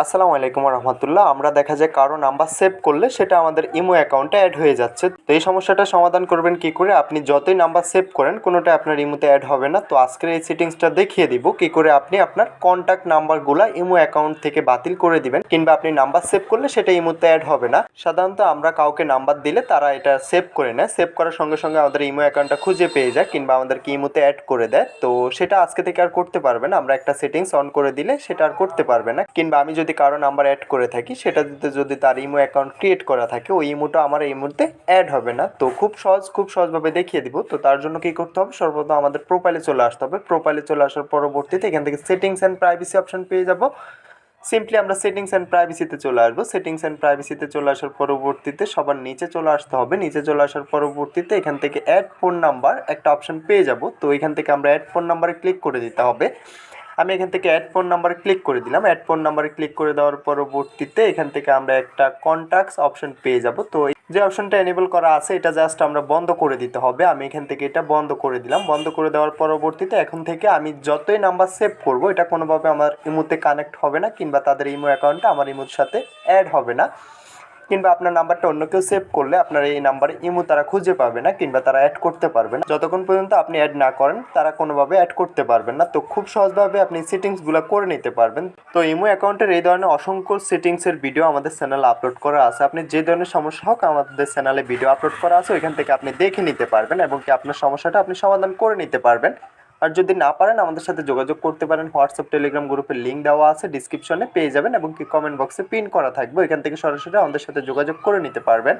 আসসালামু আলাইকুম রহমতুল্লাহ। আমরা দেখা যায় কারো নাম্বার সেভ করলে সেটা আমাদের ইমো অ্যাকাউন্টে অ্যাড হয়ে যাচ্ছে। তো এই সমস্যাটা সমাধান করবেন কি করে? আপনি যতই নাম্বার সেভ করেন কোনোটাই আপনার ইমোতে অ্যাড হবে না। তো আজকের এই সেটিংসটা দেখিয়ে দিব কি করে আপনি আপনার কন্ট্যাক্ট নাম্বারগুলো ইমো অ্যাকাউন্ট থেকে বাতিল করে দিবেন, কিংবা আপনি নাম্বার সেভ করলে সেটা ইমোতে অ্যাড হবে না। সাধারণত আমরা কাউকে নাম্বার দিলে তারা এটা সেভ করে নেয়, সেভ করার সঙ্গে সঙ্গে আমাদের ইমো অ্যাকাউন্টটা খুঁজে পেয়ে যায় কিংবা আমাদেরকে ইমোতে অ্যাড করে দেয়। তো সেটা আজকে থেকে আর করতে পারবে না। আমরা একটা সেটিংস অন করে দিলে সেটা আর করতে পারবে না। কিংবা আমি যদি কারো নাম্বার অ্যাড করে থাকি সেটাতে যদি তার ইমো অ্যাকাউন্ট ক্রিয়েট করা থাকে ওই ইমোটা আমার এই মুহূর্তে অ্যাড হবে না। তো খুব সহজভাবে দেখিয়ে দিব। তো তার জন্য কি করতে হবে? সর্বপ্রথম আমাদের প্রোফাইলে চলে আসতে হবে। প্রোফাইলে চলে আসার পরবর্তীতে এখান থেকে সেটিংস অ্যান্ড প্রাইভেসি অপশন পেয়ে যাব। সিম্পলি আমরা সেটিংস অ্যান্ড প্রাইভেসিতে চলে আসবো। সেটিংস অ্যান্ড প্রাইভেসিতে চলে আসার পরবর্তীতে সবার নিচে চলে আসতে হবে। নিচে চলে আসার পরবর্তীতে এখান থেকে অ্যাড ফোন নাম্বার একটা অপশন পেয়ে যাব। তো এখান থেকে আমরা অ্যাড ফোন নাম্বারে ক্লিক করে দিতে হবে। আমি এখান থেকে অ্যাড ফোন নাম্বারে ক্লিক করে দিলাম। অ্যাড ফোন নাম্বারে ক্লিক করে দেওয়ার পরবর্তীতে এখান থেকে আমরা একটা কন্ট্যাক্টস অপশন পেয়ে যাব। তো যে অপশনটা এনেবল করা আছে এটা জাস্ট আমরা বন্ধ করে দিতে হবে। আমি এখান থেকে এটা বন্ধ করে দিলাম। বন্ধ করে দেওয়ার পরবর্তীতে এখন থেকে আমি যতই নাম্বার সেভ করব এটা কোনোভাবে আমার ইমোতে কানেক্ট হবে না, কিংবা তাদের ইমো অ্যাকাউন্টটা আমার ইমোর সাথে অ্যাড হবে না। কিংবা আপনার নাম্বারটা অন্য কেউ সেভ করলে আপনার এই নাম্বারে ইমো তারা খুঁজে পাবে না, কিংবা তারা অ্যাড করতে পারবে না। যতক্ষণ পর্যন্ত আপনি অ্যাড না করেন তারা কোনোভাবে অ্যাড করতে পারবেন না। তো খুব সহজভাবে আপনি সেটিংসগুলো করে নিতে পারবেন। তো ইমো অ্যাকাউন্টের এই ধরনের অসংখ্য সেটিংসের ভিডিও আমাদের চ্যানেলে আপলোড করা আছে। আপনি যে ধরনের সমস্যা হোক আমাদের চ্যানেলে ভিডিও আপলোড করা আছে, ওইখান থেকে আপনি দেখে নিতে পারবেন এবং কি আপনার সমস্যাটা আপনি সমাধান করে নিতে পারবেন। আর যদি না পারেন আমাদের সাথে যোগাযোগ করতে পারেন। হোয়াটসঅ্যাপ টেলিগ্রাম গ্রুপের লিঙ্ক দেওয়া আছে, ডিসক্রিপশনে পেয়ে যাবেন এবং কি কমেন্ট বক্সে পিন করা থাকবে, এখান থেকে সরাসরি আমাদের সাথে যোগাযোগ করে নিতে পারবেন।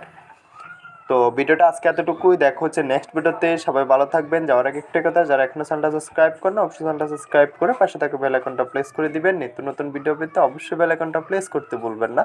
তো ভিডিওটা আজকে এতটুকুই। দেখা হচ্ছে নেক্সট ভিডিওতে। সবাই ভালো থাকবেন। যাওয়ার আগে একটা কথা, যারা এখনো চ্যানেলটা সাবস্ক্রাইব করেন অবশ্যই চ্যানেলটা সাবস্ক্রাইব করে পাশে থাকা বেল আইকনটা প্রেস করে দিবেন। নিত্য নতুন ভিডিও পেতে অবশ্যই বেল আইকনটা প্রেস করতে ভুলবেন না।